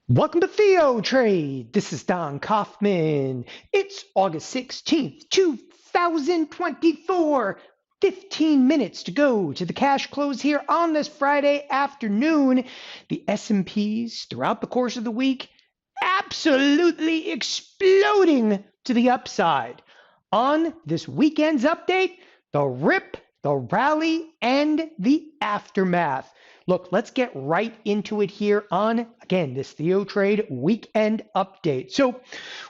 Welcome to TheoTrade. This is Don Kaufman. It's August 16th, 2024. 15 minutes to go to the cash close here on this Friday afternoon. The S&Ps throughout the course of the week absolutely exploding to the upside. On this weekend's update, the rip, the rally, and the aftermath. Look, let's get right into it here on, again, this TheoTrade weekend update. So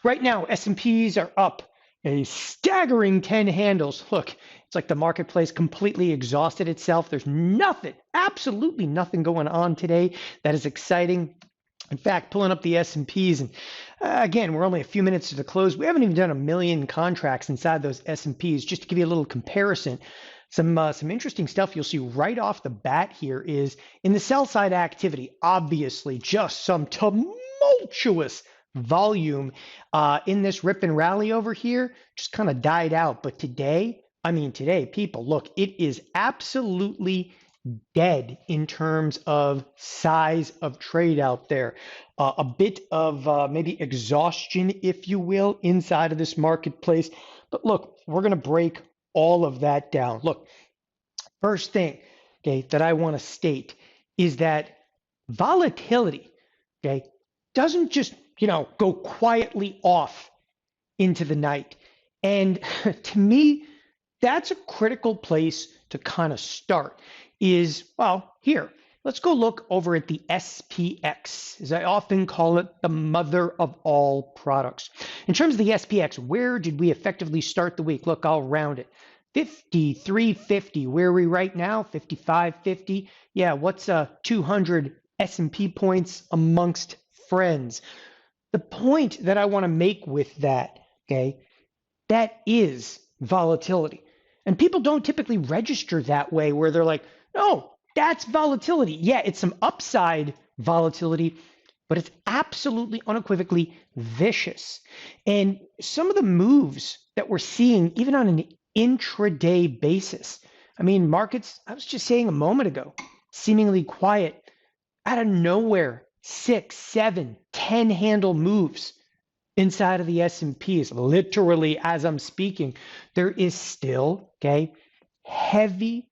right now, S&Ps are up a staggering 10 handles. Look, it's like the marketplace completely exhausted itself. There's nothing, absolutely nothing going on today that is exciting. In fact, pulling up the S&Ps, and again, we're only a few minutes to the close. We haven't even done a million contracts inside those S&Ps. Just to give you a little comparison, some interesting stuff you'll see right off the bat here is in the sell side activity, obviously just some tumultuous volume in this rip and rally over here, just kind of died out. But today, people, look, it is absolutely dead in terms of size of trade out there. A bit of maybe exhaustion, if you will, inside of this marketplace. But look, we're going to break all of that down. Look, first thing, okay, that I want to state is that volatility, okay, doesn't just, go quietly off into the night. And to me, that's a critical place to kind of start is, well, here, let's go look over at the SPX, as I often call it, the mother of all products. In terms of the SPX, where did we effectively start the week? Look, I'll round it. 53.50. Where are we right now? 55.50. Yeah, what's 200 S&P points amongst friends? The point that I want to make with that, okay, that is volatility. And people don't typically register that way where they're like, no, that's volatility. Yeah, it's some upside volatility, but it's absolutely unequivocally vicious. And some of the moves that we're seeing, even on an intraday basis, markets, I was just saying a moment ago, seemingly quiet, out of nowhere, 6, 7, 10 handle moves inside of the S&Ps. Literally, as I'm speaking, there is still, heavy,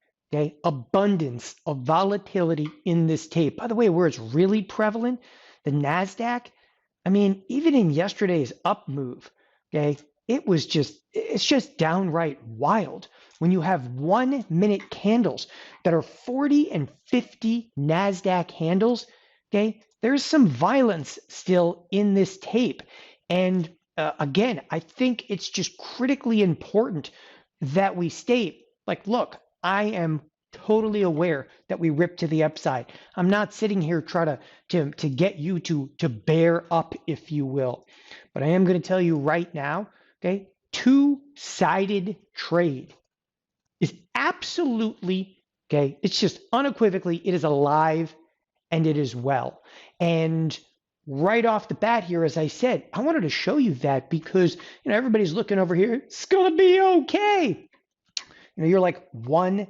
abundance of volatility in this tape. By the way, where it's really prevalent, the NASDAQ, even in yesterday's up move, it's just downright wild when you have 1 minute candles that are 40 and 50 NASDAQ handles, there's some violence still in this tape. And again, I think it's just critically important that we state, like, look, I am totally aware that we rip to the upside. I'm not sitting here trying to get you to bear up, if you will. But I am going to tell you right now, two-sided trade is absolutely, it's just unequivocally, it is alive and it is well. And right off the bat here, as I said, I wanted to show you that because, everybody's looking over here. It's going to be okay. You're like one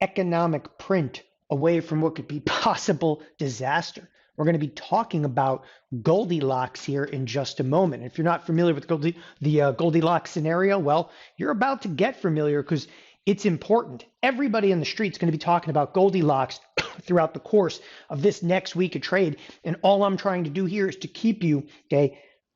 economic print away from what could be possible disaster. We're going to be talking about Goldilocks here in just a moment. If you're not familiar with the Goldilocks scenario, well, you're about to get familiar because it's important. Everybody in the street is going to be talking about Goldilocks throughout the course of this next week of trade. And all I'm trying to do here is to keep you,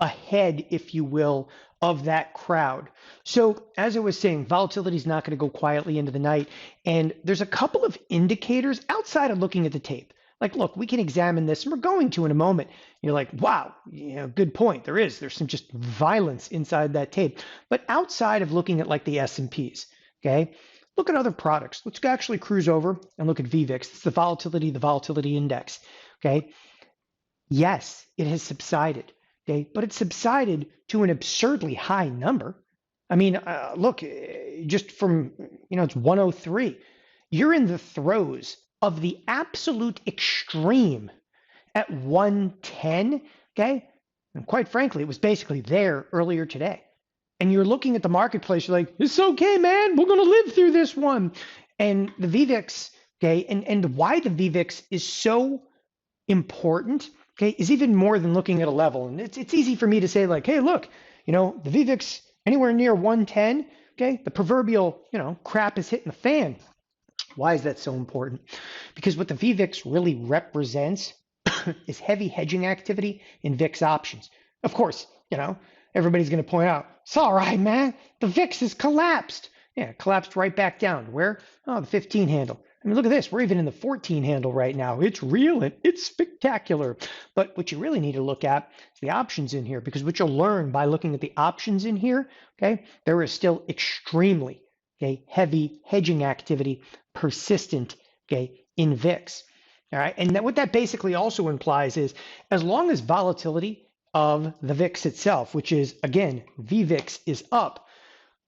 ahead, if you will, of that crowd. So as I was saying, volatility is not going to go quietly into the night. And there's a couple of indicators outside of looking at the tape. Like, look, we can examine this, and we're going to in a moment. You're like, wow, good point. There's some just violence inside that tape. But outside of looking at like the S&Ps, look at other products. Let's actually cruise over and look at VVIX. It's the volatility index. Yes, it has subsided. But it's subsided to an absurdly high number. Look, just from, it's 103. You're in the throes of the absolute extreme at 110, And quite frankly, it was basically there earlier today. And you're looking at the marketplace, you're like, it's okay, man, we're going to live through this one. And the VVIX, and why the VVIX is so important okay, is even more than looking at a level. And it's easy for me to say like, hey, look, the VVIX anywhere near 110, okay, the proverbial, crap is hitting the fan. Why is that so important? Because what the VVIX really represents is heavy hedging activity in VIX options. Of course, everybody's going to point out, it's all right, man. The VIX has collapsed. Yeah, it collapsed right back down. Where? Oh, the 15 handle. I mean, look at this. We're even in the 14 handle right now. It's real and it's spectacular. But what you really need to look at is the options in here, because what you'll learn by looking at the options in here, okay, there is still extremely, heavy hedging activity persistent, in VIX. All right, and what that basically also implies is as long as volatility of the VIX itself, which is, again, VVIX is up,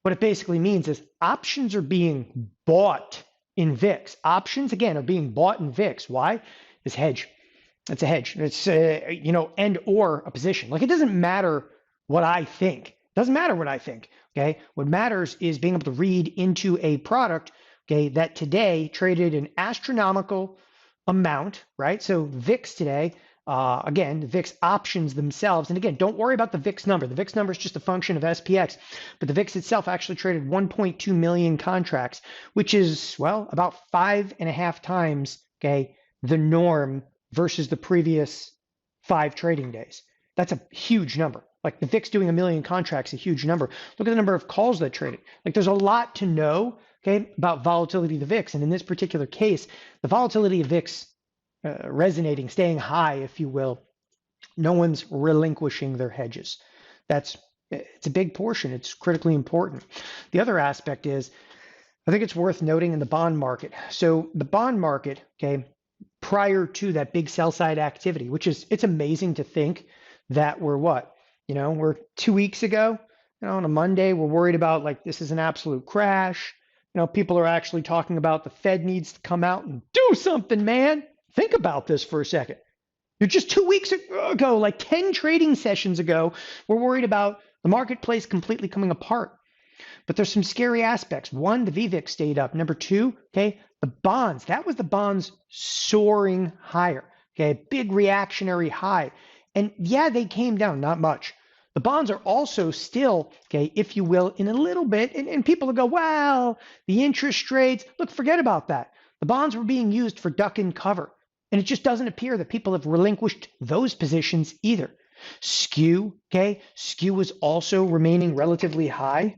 what it basically means is options are being bought in VIX. Options, again, are being bought in VIX. Why? It's hedge. It's a hedge. It's, and or a position. Like, it doesn't matter what I think. It doesn't matter what I think, okay? What matters is being able to read into a product, okay, that today traded an astronomical amount, right? So VIX today, again, the VIX options themselves, and again, don't worry about the VIX number. The VIX number is just a function of SPX, but the VIX itself actually traded 1.2 million contracts, which is, well, about 5.5 times, the norm versus the previous 5 trading days. That's a huge number. Like the VIX doing 1 million contracts, a huge number. Look at the number of calls that traded. Like there's a lot to know, about volatility of the VIX. And in this particular case, the volatility of VIX resonating, staying high, if you will, no one's relinquishing their hedges. It's a big portion. It's critically important. The other aspect is, I think it's worth noting in the bond market. So the bond market, prior to that big sell side activity, which is, it's amazing to think that we're what? We're 2 weeks ago, on a Monday, we're worried about like, this is an absolute crash. People are actually talking about the Fed needs to come out and do something, man. Think about this for a second. You're just 2 weeks ago, like 10 trading sessions ago, we're worried about the marketplace completely coming apart. But there's some scary aspects. One, the VVIX stayed up. Number two, the bonds. That was the bonds soaring higher. Big reactionary high. And yeah, they came down, not much. The bonds are also still, if you will, in a little bit, and people will go, well, the interest rates, look, forget about that. The bonds were being used for duck and cover, and it just doesn't appear that people have relinquished those positions either. Skew, skew is also remaining relatively high.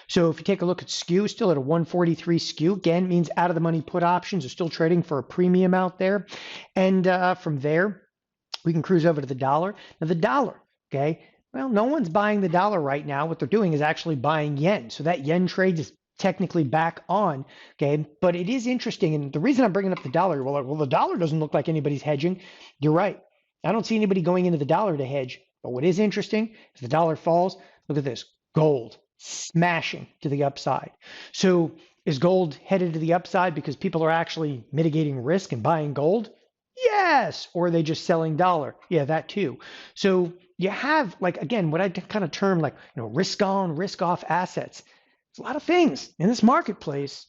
So if you take a look at skew, still at a 143 skew, again, means out of the money put options are still trading for a premium out there. And from there, we can cruise over to the dollar. Now the dollar, well, no one's buying the dollar right now. What they're doing is actually buying yen. So that yen trade is technically back on, But it is interesting. And the reason I'm bringing up the dollar, well, the dollar doesn't look like anybody's hedging. You're right. I don't see anybody going into the dollar to hedge. But what is interesting is the dollar falls. Look at this. Gold smashing to the upside. So is gold headed to the upside because people are actually mitigating risk and buying gold? Yes. Or are they just selling dollar? Yeah, that too. So you have, like, again, what I kind of term like, risk on, risk off assets. There's a lot of things in this marketplace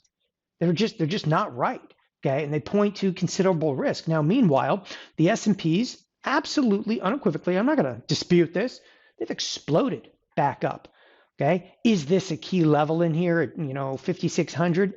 that they're just not right. And they point to considerable risk. Now, meanwhile, the S&Ps absolutely unequivocally, I'm not going to dispute this, they've exploded back up. Is this a key level in here at 5,600?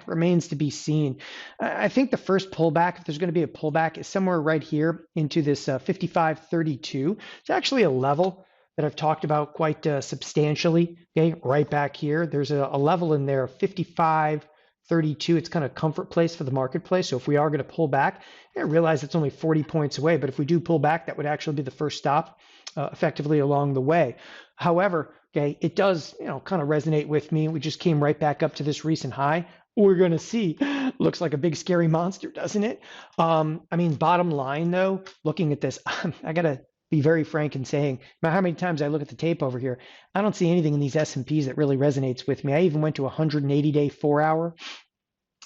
Remains to be seen. I think the first pullback, if there's going to be a pullback, is somewhere right here into this 55.32. It's actually a level that I've talked about quite substantially. Right back here, there's a level in there, 55.32. It's kind of a comfort place for the marketplace. So if we are going to pull back, I realize it's only 40 points away, but if we do pull back, that would actually be the first stop effectively along the way. However, it does, kind of resonate with me. We just came right back up to this recent high. We're going to see. Looks like a big scary monster, doesn't it? Bottom line though, looking at this, I got to be very frank in saying, no matter how many times I look at the tape over here, I don't see anything in these S&Ps that really resonates with me. I even went to 180-day 4-hour.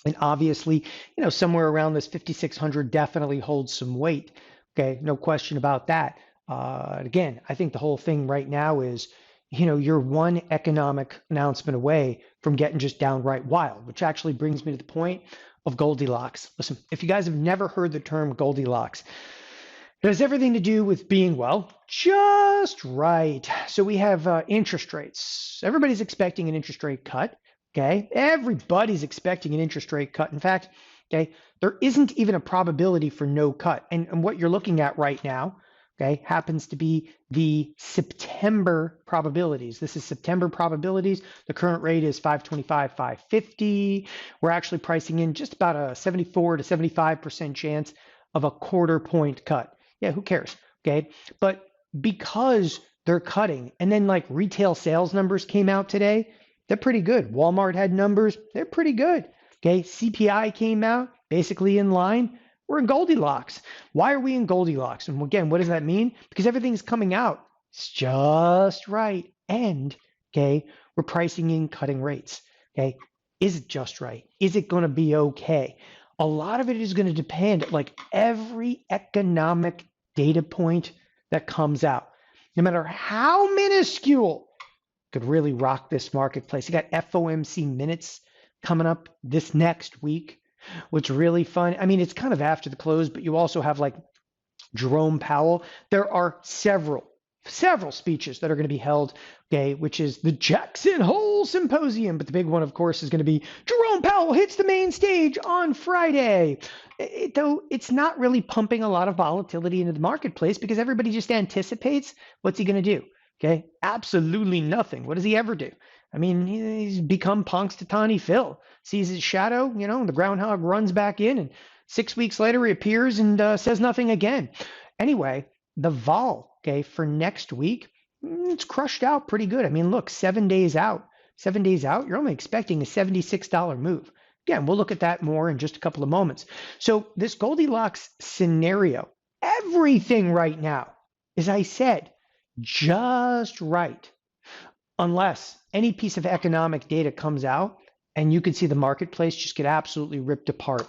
And obviously, somewhere around this 5,600 definitely holds some weight. No question about that. Again, I think the whole thing right now is, you're one economic announcement away from getting just downright wild, which actually brings me to the point of Goldilocks. Listen, if you guys have never heard the term Goldilocks, It has everything to do with being, well, just right. So we have interest rates. Everybody's expecting an interest rate cut. Okay. Everybody's expecting an interest rate cut. In fact, okay, there isn't even a probability for no cut. And what you're looking at right now, okay, happens to be the September probabilities. This is September probabilities. The current rate is 525, 550. We're actually pricing in just about a 74 to 75% chance of a quarter point cut. Yeah, who cares? Okay. But because they're cutting, and then like retail sales numbers came out today, they're pretty good. Walmart had numbers, they're pretty good. Okay. CPI came out basically in line. We're in Goldilocks. Why are we in Goldilocks? And again, what does that mean? Because everything's coming out. It's just right. And okay, we're pricing in cutting rates. Okay. Is it just right? Is it going to be okay? A lot of it is going to depend, like every economic data point that comes out, no matter how minuscule, could really rock this marketplace. You got FOMC minutes coming up this next week, which really fun. I mean, it's kind of after the close, but you also have like Jerome Powell. There are several speeches that are going to be held, okay, which is the Jackson Hole Symposium. But the big one, of course, is going to be Jerome Powell hits the main stage on Friday. Though it's not really pumping a lot of volatility into the marketplace because everybody just anticipates what's he going to do. Okay, absolutely nothing. What does he ever do? I mean, he's become Punxsutawney Phil. Sees his shadow, the groundhog runs back in, and 6 weeks later he appears and says nothing again. Anyway, the vol, okay, for next week, it's crushed out pretty good. I mean, look, 7 days out, you're only expecting a $76 move. Again, we'll look at that more in just a couple of moments. So this Goldilocks scenario, everything right now, as I said, just right, unless any piece of economic data comes out and you can see the marketplace just get absolutely ripped apart.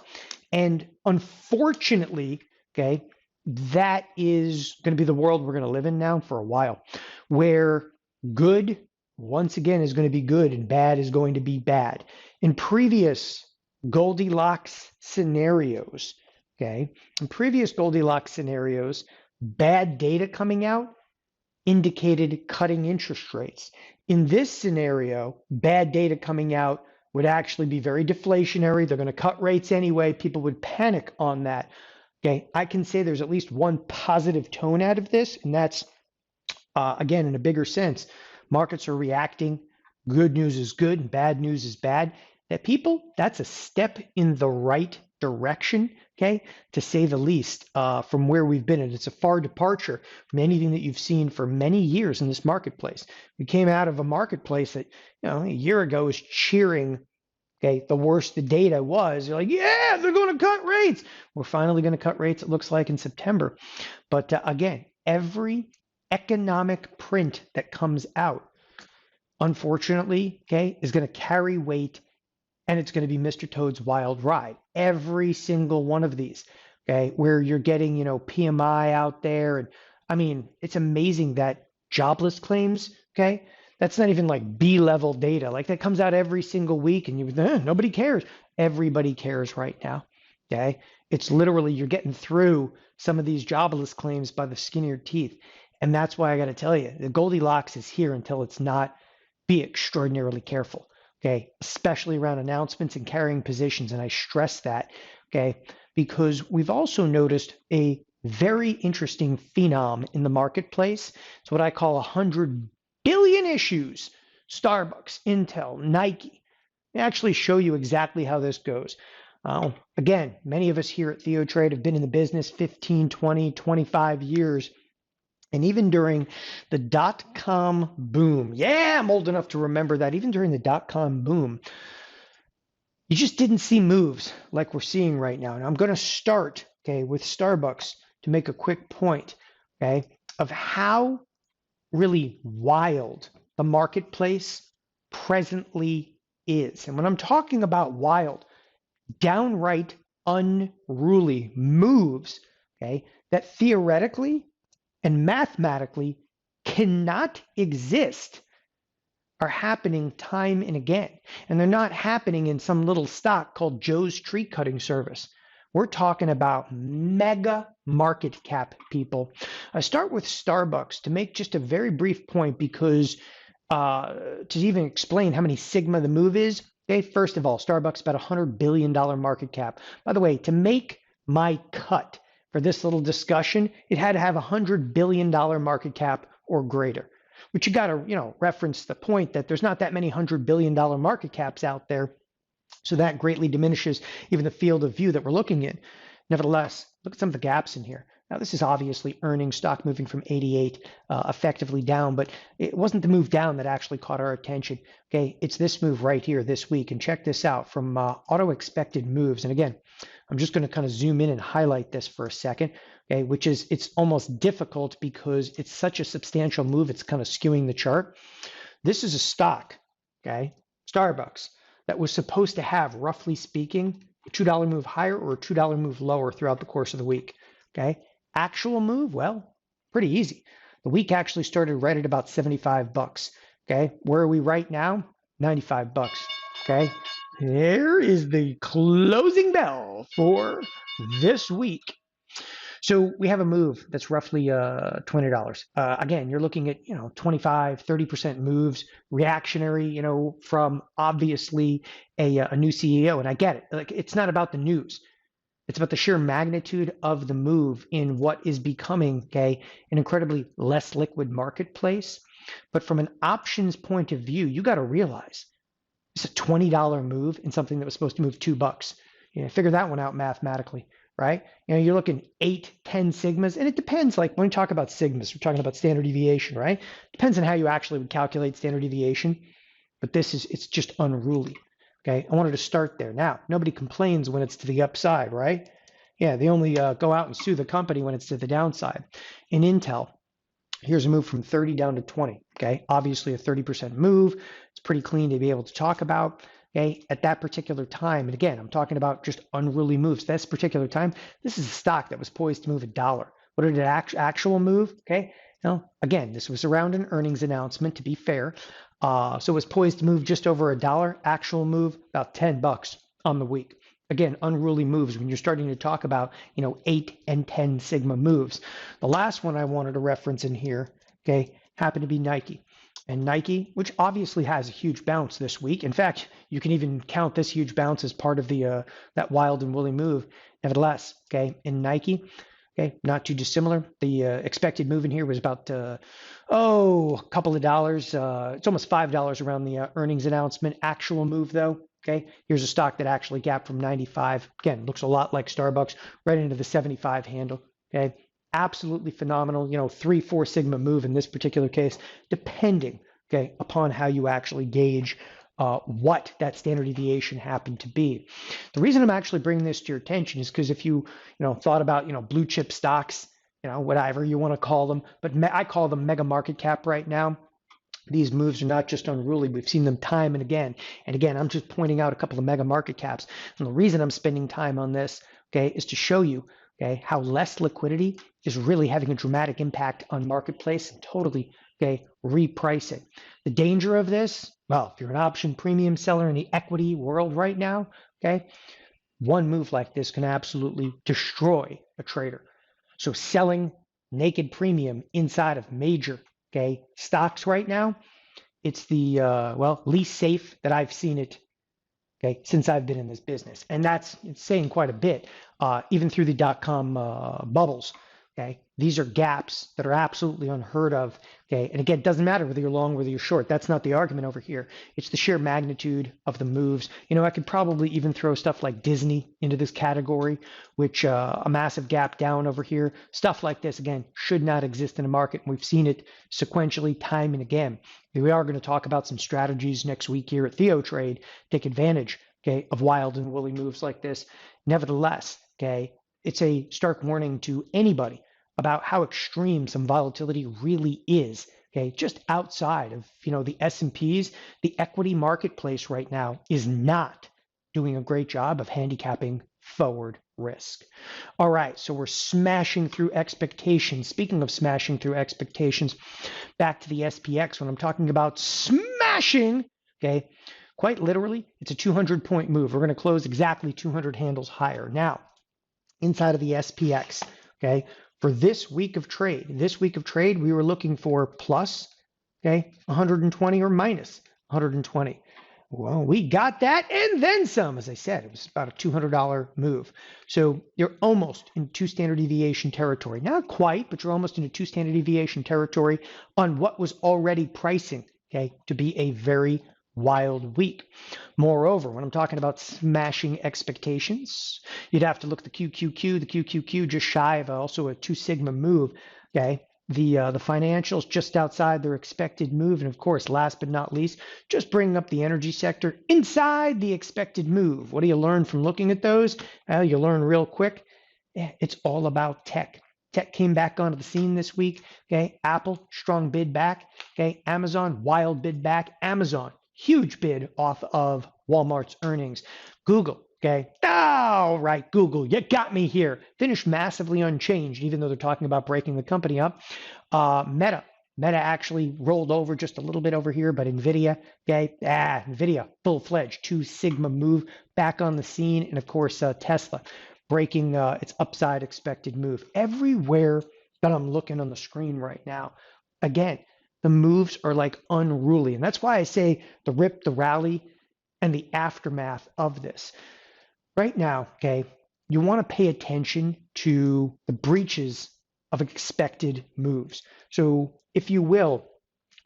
And unfortunately, okay, that is going to be the world we're going to live in now for a while, where good, once again, is going to be good and bad is going to be bad. In previous Goldilocks scenarios, okay, bad data coming out indicated cutting interest rates. In this scenario, bad data coming out would actually be very deflationary. They're going to cut rates anyway. People would panic on that. Okay, I can say there's at least one positive tone out of this, and that's, again, in a bigger sense, markets are reacting. Good news is good and bad news is bad. That people, that's a step in the right direction, okay, to say the least, from where we've been. And it's a far departure from anything that you've seen for many years in this marketplace. We came out of a marketplace that, a year ago was cheering, okay, the worse the data was. They're like, yeah, they're going to cut rates. We're finally going to cut rates, it looks like, in September. But again, every economic print that comes out, unfortunately, okay, is going to carry weight. And it's going to be Mr. Toad's wild ride. Every single one of these, okay, where you're getting, PMI out there. And I mean, it's amazing that jobless claims, okay, that's not even like B-level data. Like that comes out every single week and nobody cares. Everybody cares right now, okay? It's literally, you're getting through some of these jobless claims by the skin of your teeth. And that's why I got to tell you, the Goldilocks is here until it's not. Be extraordinarily careful. Okay, especially around announcements and carrying positions. And I stress that, okay, because we've also noticed a very interesting phenom in the marketplace. It's what I call 100 billion issues. Starbucks, Intel, Nike. I actually show you exactly how this goes. Again, many of us here at TheoTrade have been in the business 15, 20, 25 years. And even during the dot-com boom, yeah, I'm old enough to remember that, even during the dot-com boom, you just didn't see moves like we're seeing right now. And I'm going to start, okay, with Starbucks to make a quick point, okay, of how really wild the marketplace presently is. And when I'm talking about wild, downright unruly moves, okay, that theoretically and mathematically cannot exist are happening time and again. And they're not happening in some little stock called Joe's tree cutting service, We're talking about mega market cap, people. I start with Starbucks to make just a very brief point because to even explain how many sigma the move is, okay, first of all, Starbucks about $100 billion market cap. By the way, to make my cut for this little discussion, it had to have $100 billion market cap or greater. But you got to, reference the point that there's not that many $100 billion market caps out there. So that greatly diminishes even the field of view that we're looking in. Nevertheless, look at some of the gaps in here. Now, this is obviously earnings, stock moving from 88 effectively down, but it wasn't the move down that actually caught our attention. Okay, it's this move right here this week. And check this out from auto expected moves. And again, I'm just going to kind of zoom in and highlight this for a second, okay, which is it's almost difficult because it's such a substantial move. It's kind of skewing the chart. This is a stock, okay, Starbucks, that was supposed to have, roughly speaking, a $2 move higher or a $2 move lower throughout the course of the week, okay? Actual move, well, pretty easy. The week actually started right at about 75 bucks, okay? Where are we right now? 95 bucks, okay? There is the closing bell for this week. So we have a move that's roughly $20. Again, you're looking at 25, 30% moves, reactionary, from obviously a new CEO. And I get it. Like, it's not about the news. It's about the sheer magnitude of the move in what is becoming, okay, an incredibly less liquid marketplace. But from an options point of view, you got to realize it's a $20 move in something that was supposed to move $2. Figure that one out mathematically. Right? You're looking 8, 10 sigmas, and it depends. Like when we talk about sigmas, we're talking about standard deviation, right? Depends on how you actually would calculate standard deviation, but it's just unruly. Okay, I wanted to start there. Now, nobody complains when it's to the upside, right? Yeah, they only go out and sue the company when it's to the downside. In Intel, here's a move from 30 down to 20. Okay, obviously a 30% move. It's pretty clean to be able to talk about. Okay, at that particular time, and again, I'm talking about just unruly moves. This particular time, this is a stock that was poised to move $1. What did it actual move? Okay, now again, this was around an earnings announcement. To be fair, so it was poised to move just over $1. Actual move about $10 on the week. Again, unruly moves when you're starting to talk about 8 and 10 sigma moves. The last one I wanted to reference in here, okay, happened to be Nike. And Nike, which obviously has a huge bounce this week. In fact, you can even count this huge bounce as part of the that wild and woolly move. Nevertheless, okay, in Nike, okay, not too dissimilar. The expected move in here was about a couple of dollars. It's almost $5 around the earnings announcement. Actual move though, okay, here's a stock that actually gapped from 95. Again, looks a lot like Starbucks, right into the 75 handle. Okay. Absolutely phenomenal, 3-4 sigma move in this particular case, depending, okay, upon how you actually gauge what that standard deviation happened to be. The reason I'm actually bringing this to your attention is because if you, thought about, blue chip stocks, whatever you want to call them, but I call them mega market cap right now. These moves are not just unruly. We've seen them time and again. And again, I'm just pointing out a couple of mega market caps. And the reason I'm spending time on this, okay, is to show you, okay, how less liquidity is really having a dramatic impact on marketplace and totally, okay, repricing. The danger of this, well, if you're an option premium seller in the equity world right now, okay, one move like this can absolutely destroy a trader. So selling naked premium inside of major, okay, stocks right now, it's the, least safe that I've seen it, okay, since I've been in this business. And it's saying quite a bit, even through the dot-com bubbles, okay? These are gaps that are absolutely unheard of, okay? And again, it doesn't matter whether you're long, whether you're short. That's not the argument over here. It's the sheer magnitude of the moves. I could probably even throw stuff like Disney into this category, which a massive gap down over here. Stuff like this, again, should not exist in a market. And we've seen it sequentially time and again. We are going to talk about some strategies next week here at TheoTrade, take advantage, okay, of wild and woolly moves like this. Nevertheless, okay, it's a stark warning to anybody about how extreme some volatility really is, okay, just outside of, the S&Ps. The equity marketplace right now is not doing a great job of handicapping forward risk. All right, so we're smashing through expectations. Speaking of smashing through expectations, back to the SPX when I'm talking about smashing, okay, quite literally, it's a 200-point move. We're going to close exactly 200 handles higher. Now, inside of the SPX, okay? For this week of trade, we were looking for plus, okay, 120 or minus 120. Well, we got that and then some. As I said, it was about a $200 move. So you're almost in 2 standard deviation territory. Not quite, but you're almost into 2 standard deviation territory on what was already pricing, okay, to be a very wild week. Moreover, when I'm talking about smashing expectations, you'd have to look at the QQQ just shy of also a 2 sigma move, okay? The financials just outside their expected move. And of course, last but not least, just bringing up the energy sector inside the expected move. What do you learn from looking at those? Well, you learn real quick. It's all about tech. Tech came back onto the scene this week. Okay, Apple, strong bid back. Okay, Amazon, wild bid back. Amazon, huge bid off of Walmart's earnings. Google, okay, all right, Google, you got me here. Finished massively unchanged, even though they're talking about breaking the company up. Meta actually rolled over just a little bit over here, but NVIDIA, okay, NVIDIA, full-fledged 2 sigma move back on the scene. And of course, Tesla breaking its upside expected move. Everywhere that I'm looking on the screen right now, again, the moves are like unruly. And that's why I say the rip, the rally, and the aftermath of this. Right now, okay, you want to pay attention to the breaches of expected moves. So if you will,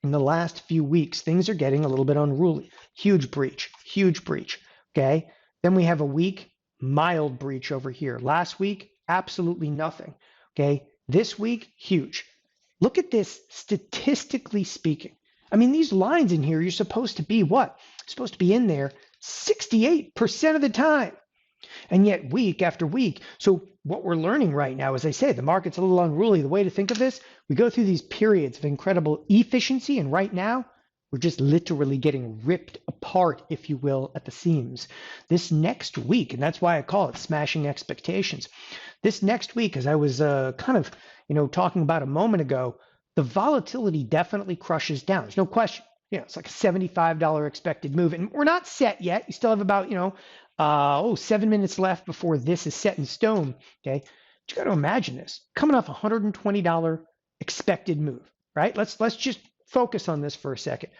in the last few weeks, things are getting a little bit unruly. Huge breach, okay? Then we have a week, mild breach over here. Last week, absolutely nothing, okay? This week, huge. Look at this statistically speaking. I mean, these lines in here, you're supposed to be what? Supposed to be in there 68% of the time. And yet week after week. So what we're learning right now, as I say, the market's a little unruly. The way to think of this, we go through these periods of incredible efficiency. And right now, we're just literally getting ripped apart, if you will, at the seams. This next week, and that's why I call it smashing expectations. This next week, as I was kind of, talking about a moment ago, the volatility definitely crushes down. There's no question. It's like a $75 expected move. And we're not set yet. You still have about, 7 minutes left before this is set in stone. Okay. But you got to imagine this coming off a $120 expected move, right? Let's just focus on this for a second.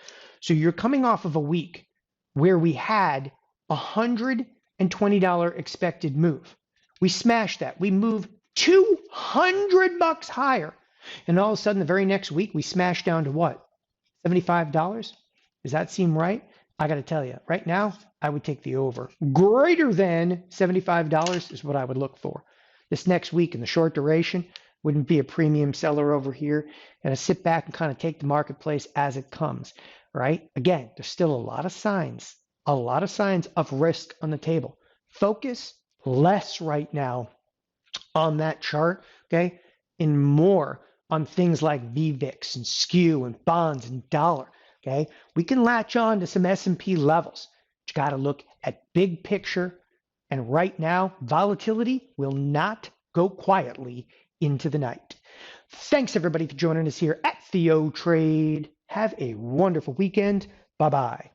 So you're coming off of a week where we had a $120 expected move. We smashed that. We moved $200 higher. And all of a sudden, the very next week, we smashed down to what? $75? Does that seem right? I got to tell you, right now, I would take the over. Greater than $75 is what I would look for. This next week in the short duration, wouldn't be a premium seller over here. And I sit back and kind of take the marketplace as it comes, right? Again, there's still a lot of signs of risk on the table. Focus less right now on that chart, okay? And more on things like VVIX and SKU and bonds and dollar, okay? We can latch on to some S&P levels. But you got to look at big picture. And right now, volatility will not go quietly into the night. Thanks, everybody, for joining us here at TheoTrade. Have a wonderful weekend. Bye-bye.